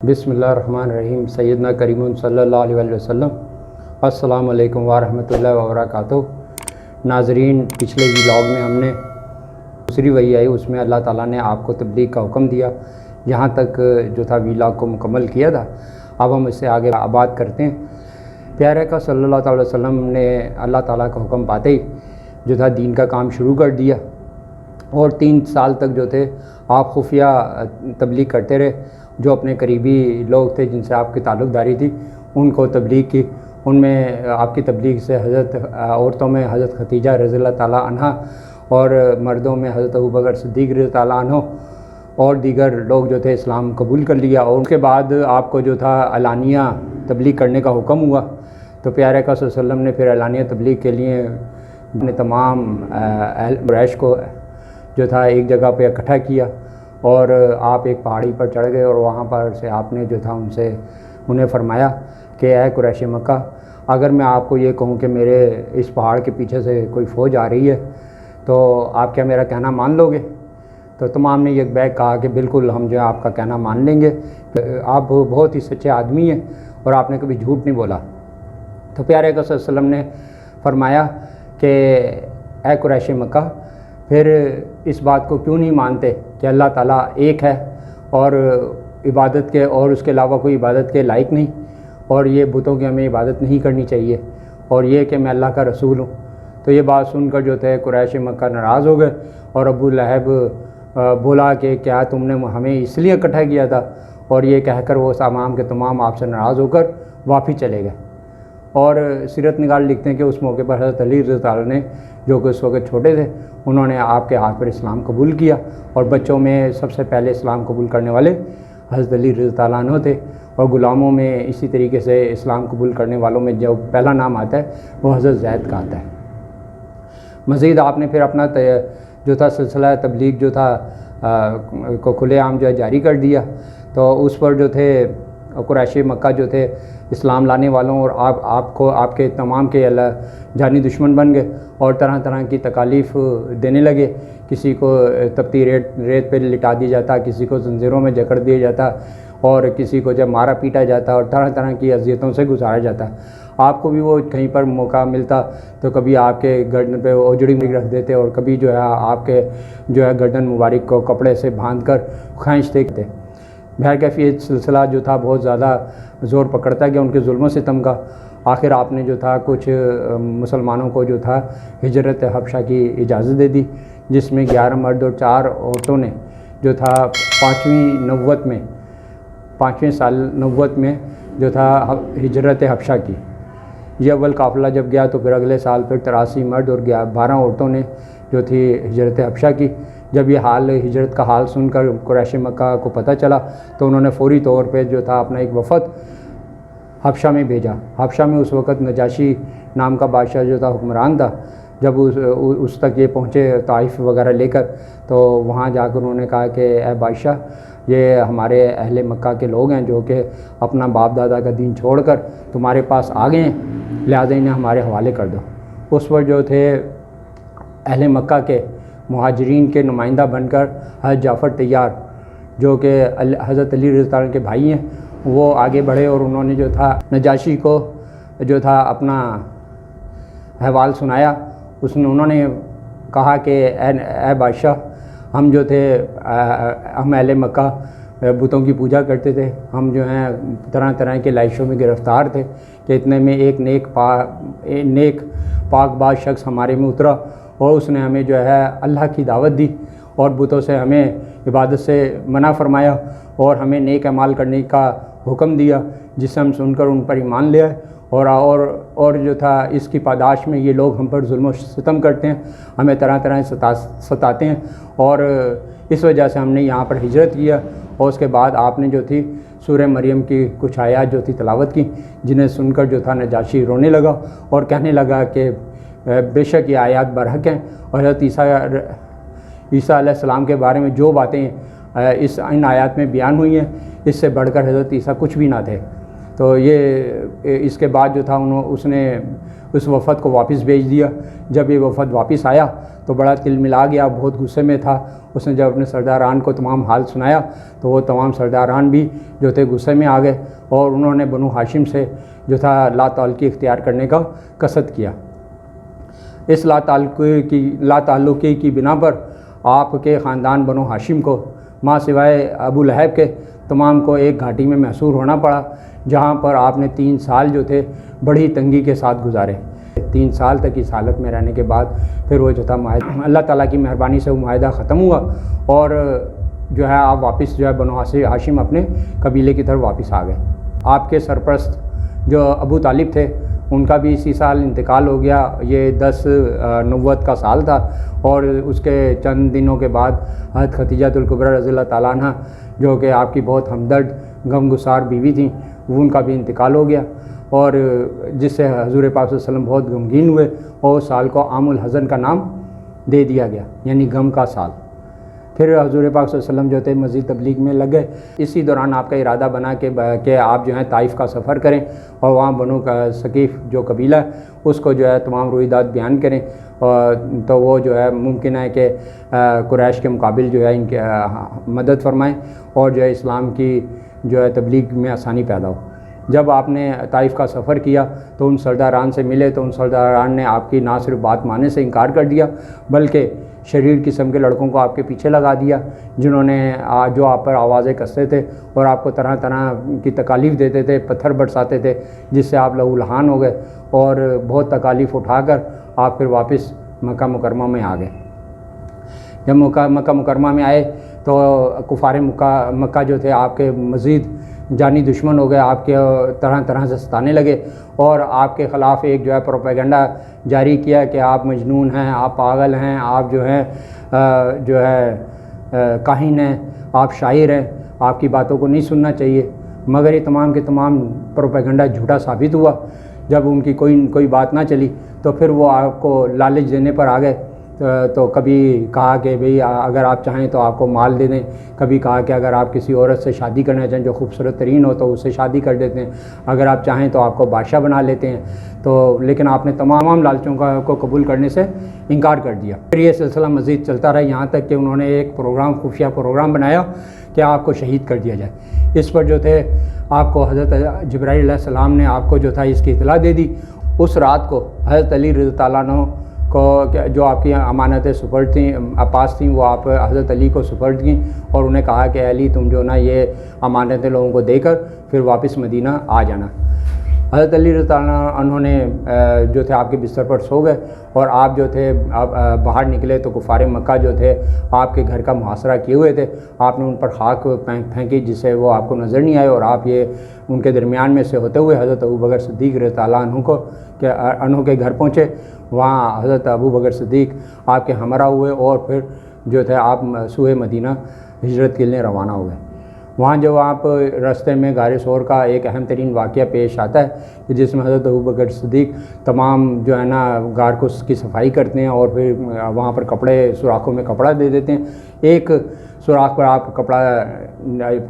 بسم اللہ الرحمن الرحیم۔ سیدنا کریم صلی اللہ علیہ وسلم۔ السلام علیکم ورحمۃ اللہ وبرکاتہ۔ ناظرین، پچھلے ولاگ میں ہم نے دوسری وحی آئی، اس میں اللہ تعالیٰ نے آپ کو تبلیغ کا حکم دیا، یہاں تک جو تھا ولاگ کو مکمل کیا تھا۔ اب ہم اس سے آگے آباد کرتے ہیں۔ پیارے کا صلی اللہ تعالیٰ علیہ وسلم نے اللہ تعالیٰ کا حکم پاتے ہی جو تھا دین کا کام شروع کر دیا، اور 3 سال تک جو تھے آپ خفیہ تبلیغ کرتے رہے۔ جو اپنے قریبی لوگ تھے جن سے آپ کی تعلق داری تھی ان کو تبلیغ کی، ان میں آپ کی تبلیغ سے عورتوں میں حضرت خدیجہ رضی اللہ تعالیٰ عنہ، اور مردوں میں حضرت ابوبکر صدیق رضی اللہ تعالیٰ عنہ اور دیگر لوگ جو تھے اسلام قبول کر لیا۔ اور اس کے بعد آپ کو جو تھا علانیہ تبلیغ کرنے کا حکم ہوا، تو پیارے کا صلی اللہ علیہ وسلم نے پھر علانیہ تبلیغ کے لیے اپنے تمام اہل قریش کو جو تھا ایک جگہ پہ اکٹھا کیا، اور آپ ایک پہاڑی پر چڑھ گئے، اور وہاں پر سے آپ نے جو تھا انہیں فرمایا کہ اے قریش مکہ، اگر میں آپ کو یہ کہوں کہ میرے اس پہاڑ کے پیچھے سے کوئی فوج آ رہی ہے تو آپ کیا میرا کہنا مان لو گے؟ تو تمام نے یک بیک کہا کہ بالکل ہم جو ہے آپ کا کہنا مان لیں گے، آپ بہت ہی سچے آدمی ہیں اور آپ نے کبھی جھوٹ نہیں بولا۔ تو پیارے کا صلی اللہ علیہ وسلم نے فرمایا کہ اے قریش مکہ، پھر اس بات کو کیوں نہیں مانتے کہ اللہ تعالیٰ ایک ہے اور عبادت کے اور اس کے علاوہ کوئی عبادت کے لائق نہیں، اور یہ بتوں کی ہمیں عبادت نہیں کرنی چاہیے، اور یہ کہ میں اللہ کا رسول ہوں۔ تو یہ بات سن کر جو تھے قریش مکہ ناراض ہو گئے، اور ابو لہب بولا کہ کیا تم نے ہمیں اس لیے اکٹھا کیا تھا، اور یہ کہہ کر وہ تمام کے تمام آپ سے ناراض ہو کر واپس چلے گئے۔ اور سیرت نگار لکھتے ہیں کہ اس موقع پر حضرت علی رضی اللہ عنہ نے، جو کہ اس وقت چھوٹے تھے، انہوں نے آپ کے ہاتھ پر اسلام قبول کیا، اور بچوں میں سب سے پہلے اسلام قبول کرنے والے حضرت علی رضی اللہ عنہ تھے، اور غلاموں میں اسی طریقے سے اسلام قبول کرنے والوں میں جو پہلا نام آتا ہے وہ حضرت زید کا آتا ہے۔ مزید آپ نے پھر اپنا جو تھا سلسلہ تبلیغ جو تھا کو کھلے عام جو ہے جاری کر دیا۔ تو اس پر جو تھے قریش مکہ جو تھے اسلام لانے والوں اور آپ کے تمام کے جانی دشمن بن گئے، اور طرح طرح کی تکالیف دینے لگے۔ کسی کو تپتی ریت پہ لٹا دیا جاتا، کسی کو زنجیروں میں جکڑ دیا جاتا، اور کسی کو جب مارا پیٹا جاتا، اور طرح طرح کی اذیتوں سے گزارا جاتا۔ آپ کو بھی وہ کہیں پر موقع ملتا تو کبھی آپ کے گردن پہ اوجڑی رکھ دیتے، اور کبھی جو ہے آپ کے جو ہے گردن مبارک کو کپڑے سے باندھ کر کھینچتے تھے۔ بہرکیف یہ سلسلہ جو تھا بہت زیادہ زور پکڑتا گیا ان کے ظلم و ستم کا۔ آخر آپ نے جو تھا کچھ مسلمانوں کو جو تھا ہجرت حبشہ کی اجازت دے دی، جس میں 11 مرد اور 4 عورتوں نے جو تھا 5ویں سال نبوت میں جو تھا ہجرت حبشہ کی۔ یہ اول قافلہ جب گیا تو پھر اگلے سال پھر 83 مرد اور 12 عورتوں نے جو تھی ہجرت حبشہ کی۔ جب یہ ہجرت کا حال سن کر قریش مکہ کو پتہ چلا تو انہوں نے فوری طور پہ جو تھا اپنا ایک وفد حبشہ میں بھیجا۔ حبشہ میں اس وقت نجاشی نام کا بادشاہ جو تھا حکمران تھا۔ جب اس تک یہ پہنچے طائف وغیرہ لے کر، تو وہاں جا کر انہوں نے کہا کہ اے بادشاہ، یہ ہمارے اہل مکہ کے لوگ ہیں جو کہ اپنا باپ دادا کا دین چھوڑ کر تمہارے پاس آ گئے ہیں، لہٰذا انہیں ہمارے حوالے کر دو۔ اس پر جو تھے اہل مکہ کے مہاجرین کے نمائندہ بن کر حضرت جعفر طیار، جو کہ حضرت علی رضی اللہ عنہ کے بھائی ہیں، وہ آگے بڑھے، اور انہوں نے جو تھا نجاشی کو جو تھا اپنا احوال سنایا۔ انہوں نے کہا کہ اے بادشاہ، ہم جو تھے ہم اہل مکہ بتوں کی پوجا کرتے تھے، ہم جو ہیں طرح طرح کے لائشوں میں گرفتار تھے، کہ اتنے میں ایک نیک پاک باز شخص ہمارے میں اترا، اور اس نے ہمیں جو ہے اللہ کی دعوت دی، اور بتوں سے ہمیں عبادت سے منع فرمایا، اور ہمیں نیک اعمال کرنے کا حکم دیا، جس سے ہم سن کر ان پر ایمان لے آئے، اور جو تھا اس کی پاداش میں یہ لوگ ہم پر ظلم و ستم کرتے ہیں، ہمیں طرح طرح سے ستاتے ہیں، اور اس وجہ سے ہم نے یہاں پر ہجرت کیا۔ اور اس کے بعد آپ نے جو تھی سورہ مریم کی کچھ آیات جو تھی تلاوت کی، جنہیں سن کر جو تھا نجاشی رونے لگا اور کہنے لگا کہ بے شک یہ آیات برحق ہیں، اور حضرت عیسیٰ علیہ السلام کے بارے میں جو باتیں ان آیات میں بیان ہوئی ہیں، اس سے بڑھ کر حضرت عیسیٰ کچھ بھی نہ تھے۔ تو یہ اس کے بعد جو تھا اس نے اس وفد کو واپس بھیج دیا۔ جب یہ وفد واپس آیا تو بڑا تل ملا گیا، بہت غصے میں تھا۔ اس نے جب اپنے سرداران کو تمام حال سنایا تو وہ تمام سرداران بھی جو تھے غصے میں آ گئے، اور انہوں نے بنو ہاشم سے جو تھا لا تعلقی اختیار کرنے کا قصد کیا۔ اس لا تعلقی کی بنا پر آپ کے خاندان بنو ہاشم کو ماں سوائے ابو لہب کے تمام کو ایک گھاٹی میں محصور ہونا پڑا، جہاں پر آپ نے 3 سال جو تھے بڑی تنگی کے ساتھ گزارے۔ 3 سال تک اس حالت میں رہنے کے بعد پھر وہ جو تھا اللہ تعالیٰ کی مہربانی سے وہ معاہدہ ختم ہوا، اور جو ہے آپ واپس جو ہے بنو ہاشم اپنے قبیلے کی طرف واپس آ گئے۔ آپ کے سرپرست جو ابو طالب تھے ان کا بھی اسی سال انتقال ہو گیا۔ یہ 10 نبوت کا سال تھا، اور اس کے چند دنوں کے بعد حضرت خدیجہ الکبریٰ رضی اللہ تعالیٰ عنہ جو کہ آپ کی بہت ہمدرد غمگسار بیوی تھیں، وہ ان کا بھی انتقال ہو گیا، اور جس سے حضور پاک صلی اللہ علیہ وسلم بہت غمگین ہوئے، اور اس سال کو عام الحزن کا نام دے دیا گیا، یعنی غم کا سال۔ پھر حضور پاک صلی اللہ علیہ وسلم جو تھے مزید تبلیغ میں لگ گئے۔ اسی دوران آپ کا ارادہ بنا کہ آپ جو ہیں طائف کا سفر کریں، اور وہاں بنو ثقیف جو قبیلہ ہے اس کو جو ہے تمام رویداد بیان کریں، تو وہ جو ہے ممکن ہے کہ قریش کے مقابل جو ہے ان کی مدد فرمائیں، اور جو ہے اسلام کی جو ہے تبلیغ میں آسانی پیدا ہو۔ جب آپ نے طائف کا سفر کیا تو ان سرداران سے ملے تو ان سرداران نے آپ کی نہ صرف بات ماننے سے انکار کر دیا، بلکہ شریر قسم کے لڑکوں کو آپ کے پیچھے لگا دیا، جنہوں نے جو آپ پر آوازیں کستے تھے اور آپ کو طرح طرح کی تکالیف دیتے تھے، پتھر برساتے تھے، جس سے آپ لہو لہان ہو گئے، اور بہت تکالیف اٹھا کر آپ پھر واپس مکہ مکرمہ میں آ گئے۔ جب مکہ مکرمہ میں آئے تو کفار مکہ جو تھے آپ کے مزید جانی دشمن ہو گئے، آپ کے طرح طرح سے ستانے لگے، اور آپ کے خلاف ایک جو ہے پروپیگنڈا جاری کیا کہ آپ مجنون ہیں، آپ پاگل ہیں، آپ جو ہے کاہن ہیں، آپ شاعر ہیں، آپ کی باتوں کو نہیں سننا چاہیے۔ مگر یہ تمام کے تمام پروپیگنڈا جھوٹا ثابت ہوا۔ جب ان کی کوئی بات نہ چلی تو پھر وہ آپ کو لالچ دینے پر آ گئے، تو کبھی کہا کہ بھئی اگر آپ چاہیں تو آپ کو مال دے دیں، کبھی کہا کہ اگر آپ کسی عورت سے شادی کرنا چاہیں جو خوبصورت ترین ہو تو اس سے شادی کر دیتے ہیں، اگر آپ چاہیں تو آپ کو بادشاہ بنا لیتے ہیں، لیکن آپ نے تمام لالچوں کو قبول کرنے سے انکار کر دیا۔ پھر یہ سلسلہ مزید چلتا رہا، یہاں تک کہ انہوں نے ایک خفیہ پروگرام بنایا کہ آپ کو شہید کر دیا جائے۔ اس پر جو تھے آپ کو حضرت جبرائیل علیہ السلام نے آپ کو جو تھا اس کی اطلاع دے دی۔ اس رات کو حضرت علی رضی اللہ عنہ کو جو آپ کی امانتیں سپرد تھیں، پاس تھیں، وہ آپ حضرت علی کو سپرد کیں، اور انہیں کہا کہ علی تم جو نا یہ امانتیں لوگوں کو دے کر پھر واپس مدینہ آ جانا۔ حضرت علی رضی اللہ عنہ نے جو تھے آپ کے بستر پر سو گئے، اور آپ جو تھے باہر نکلے تو کفار مکہ جو تھے آپ کے گھر کا محاصرہ کیے ہوئے تھے۔ آپ نے ان پر خاک پھینکی جس سے وہ آپ کو نظر نہیں آئے، اور آپ یہ ان کے درمیان میں سے ہوتے ہوئے حضرت ابوبکر صدیق رضی اللہ عنہ کے گھر پہنچے۔ وہاں حضرت ابوبکر صدیق آپ کے ہمراہ ہوئے، اور پھر جو تھے آپ سوئے مدینہ ہجرت کے لیے روانہ ہو گئے۔ وہاں جب آپ راستے میں غار ثور کا ایک اہم ترین واقعہ پیش آتا ہے کہ جس میں حضرت ابوبکر صدیق تمام جو ہے نا غار کو کی صفائی کرتے ہیں، اور پھر وہاں پر سوراخوں میں کپڑا دے دیتے ہیں۔ ایک سوراخ پر آپ کپڑا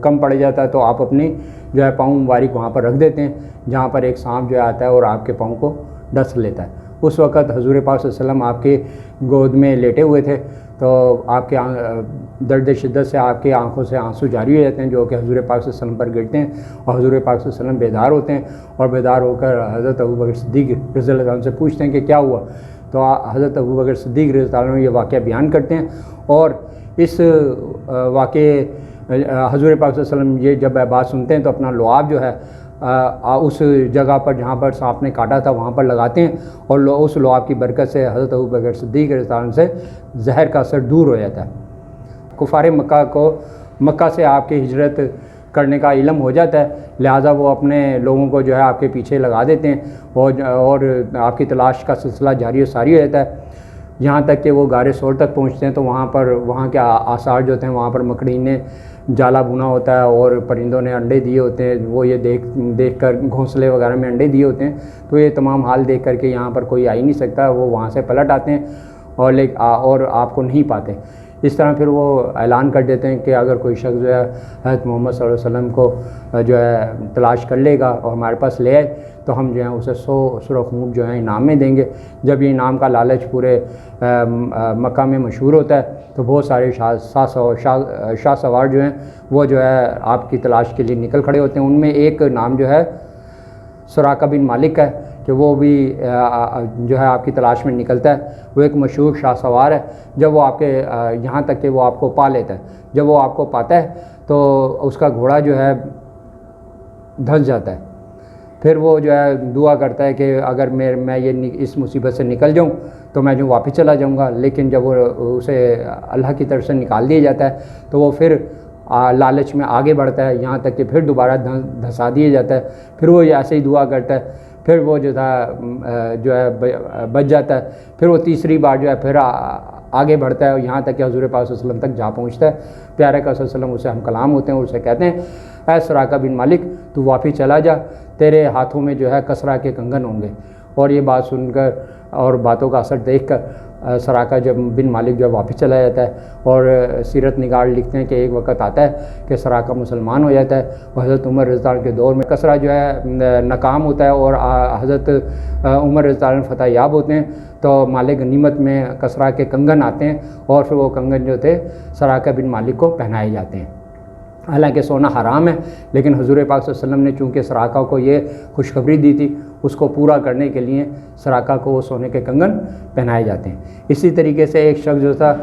کم پڑ جاتا ہے تو آپ اپنی جو ہے پاؤں مبارک وہاں پر رکھ دیتے ہیں، جہاں پر ایک سانپ جو آتا ہے اور آپ کے پاؤں کو ڈس لیتا ہے۔ اس وقت حضور پاک صلی اللہ علیہ وسلم آپ کی گود میں لیٹے ہوئے تھے، تو آپ کے درد شدت سے آپ کی آنکھوں سے آنسو جاری ہو جاتے ہیں، جو کہ حضور پاک صلی اللہ علیہ وسلم پر گرتے ہیں، اور حضور پاک صلی اللہ علیہ وسلم بیدار ہوتے ہیں، اور بیدار ہو کر حضرت ابوبکر صدیق رضی اللہ عنہ سے پوچھتے ہیں کہ کیا ہوا۔ تو حضرت ابوبکر صدیق رضی اللہ عنہ یہ واقعہ بیان کرتے ہیں، اور اس واقعے حضور پاک صلی اللہ علیہ وسلم یہ جب بات سنتے ہیں تو اپنا لعاب جو ہے اس جگہ پر جہاں پر سانپ نے کاٹا تھا وہاں پر لگاتے ہیں، اور اس لعاب کی برکت سے حضرت ابوبکر صدیق رضی اللہ عنہ سے زہر کا اثر دور ہو جاتا ہے۔ کفار مکہ کو مکہ سے آپ کی ہجرت کرنے کا علم ہو جاتا ہے، لہٰذا وہ اپنے لوگوں کو جو ہے آپ کے پیچھے لگا دیتے ہیں، اور آپ کی تلاش کا سلسلہ جاری و ساری ہو جاتا ہے، یہاں تک کہ وہ غار ثور تک پہنچتے ہیں۔ تو وہاں کے آثار جو ہوتے ہیں، وہاں پر مکڑی نے جالا بنا ہوتا ہے، اور پرندوں نے انڈے دیے ہوتے ہیں، وہ یہ دیکھ کر گھونسلے وغیرہ میں انڈے دیے ہوتے ہیں، تو یہ تمام حال دیکھ کر کے یہاں پر کوئی آ ہی نہیں سکتا، وہ وہاں سے پلٹ آتے ہیں اور آپ کو نہیں پاتے۔ اس طرح پھر وہ اعلان کر دیتے ہیں کہ اگر کوئی شخص جو ہے حضرت محمد صلی اللہ علیہ وسلم کو جو ہے تلاش کر لے گا اور ہمارے پاس لے آئے تو ہم جو ہیں اسے 100 سرخ اونٹ جو ہیں انعام میں دیں گے۔ جب یہ انعام کا لالچ پورے مکہ میں مشہور ہوتا ہے تو بہت سارے شاہ سوار جو ہیں وہ جو ہے آپ کی تلاش کے لیے نکل کھڑے ہوتے ہیں۔ ان میں ایک نام جو ہے سراقہ بن مالک ہے کہ وہ بھی جو ہے آپ کی تلاش میں نکلتا ہے۔ وہ ایک مشہور شاہ سوار ہے۔ جب وہ آپ کے یہاں تک کہ وہ آپ کو پا لیتا ہے، جب وہ آپ کو پاتا ہے تو اس کا گھوڑا جو ہے دھنس جاتا ہے۔ پھر وہ جو ہے دعا کرتا ہے کہ اگر میں یہ اس مصیبت سے نکل جاؤں تو میں جو واپس چلا جاؤں گا، لیکن جب وہ اسے اللہ کی طرف سے نکال دیا جاتا ہے تو وہ پھر لالچ میں آگے بڑھتا ہے، یہاں تک کہ پھر دوبارہ دھسا دیا جاتا ہے۔ پھر وہ ایسے ہی دعا کرتا ہے، پھر وہ جو تھا جو ہے بچ جاتا ہے۔ پھر وہ تیسری بار جو ہے پھر آگے بڑھتا ہے، یہاں تک کہ حضور پاک صلی اللہ علیہ وسلم تک جا پہنچتا ہے۔ پیارے کا صلی اللہ علیہ وسلم اسے ہم کلام ہوتے ہیں اور اسے کہتے ہیں اے سراقہ بن مالک تو واپس چلا جا، تیرے ہاتھوں میں جو ہے کسرا کے کنگن ہوں گے۔ اور یہ بات سن کر اور باتوں کا اثر دیکھ کر سراقہ جب بن مالک جو ہے واپس چلا جاتا ہے، اور سیرت نگار لکھتے ہیں کہ ایک وقت آتا ہے کہ سراقہ مسلمان ہو جاتا ہے، اور حضرت عمر رضی اللہ عنہ کے دور میں کسرا جو ہے ناکام ہوتا ہے اور حضرت عمر رضی اللہ عنہ فتح یاب ہوتے ہیں تو مال غنیمت میں کسرا کے کنگن آتے ہیں اور پھر وہ کنگن جو تھے سراقہ بن مالک کو پہنائے جاتے ہیں۔ حالانکہ سونا حرام ہے، لیکن حضور پاک صلی اللہ علیہ وسلم نے چونکہ سراقہ کو یہ خوشخبری دی تھی، اس کو پورا کرنے کے لیے سراقہ کو وہ سونے کے کنگن پہنائے جاتے ہیں۔ اسی طریقے سے ایک شخص جو تھا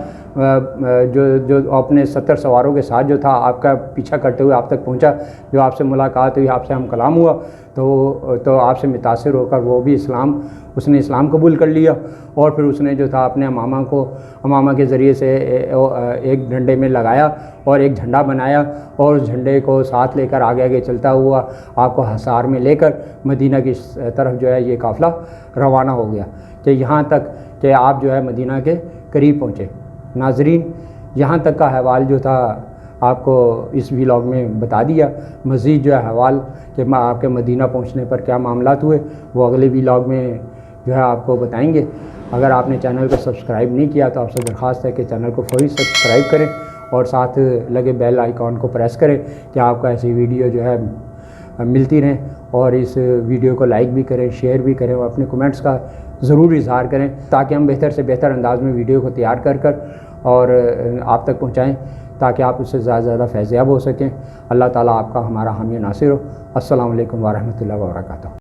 جو اپنے 70 سواروں کے ساتھ جو تھا آپ کا پیچھا کرتے ہوئے آپ تک پہنچا، جو آپ سے ملاقات ہوئی، آپ سے ہم کلام ہوا تو آپ سے متاثر ہو کر وہ بھی اس نے اسلام قبول کر لیا، اور پھر اس نے جو تھا اپنے امامہ کے ذریعے سے ایک ڈنڈے میں لگایا اور ایک جھنڈا بنایا، اور اس جھنڈے کو ساتھ لے کر آگے آگے چلتا ہوا آپ کو حصار میں لے کر مدینہ کی طرف جو ہے یہ قافلہ روانہ ہو گیا، کہ یہاں تک کہ آپ جو ہے مدینہ کے قریب پہنچے۔ ناظرین، یہاں تک کا حوال جو تھا آپ کو اس ویلاگ میں بتا دیا۔ مزید جو ہے حوال کہ آپ کے مدینہ پہنچنے پر کیا معاملات ہوئے وہ اگلے ویلاگ میں جو ہے آپ کو بتائیں گے۔ اگر آپ نے چینل کو سبسکرائب نہیں کیا تو آپ سے درخواست ہے کہ چینل کو فوری سبسکرائب کریں اور ساتھ لگے بیل آئیکن کو پریس کریں کہ آپ کو ایسی ویڈیو جو ہے ملتی رہیں، اور اس ویڈیو کو لائک بھی کریں، شیئر بھی کریں اور اپنے کمنٹس کا ضرور اظہار کریں تاکہ ہم بہتر سے بہتر انداز میں ویڈیو کو تیار کر اور آپ تک پہنچائیں تاکہ آپ اس سے زیادہ سے زیادہ فیض یاب ہو سکیں۔ اللہ تعالیٰ آپ کا ہمارا حامی و ناصر ہو۔ السلام علیکم ورحمۃ اللہ وبرکاتہ۔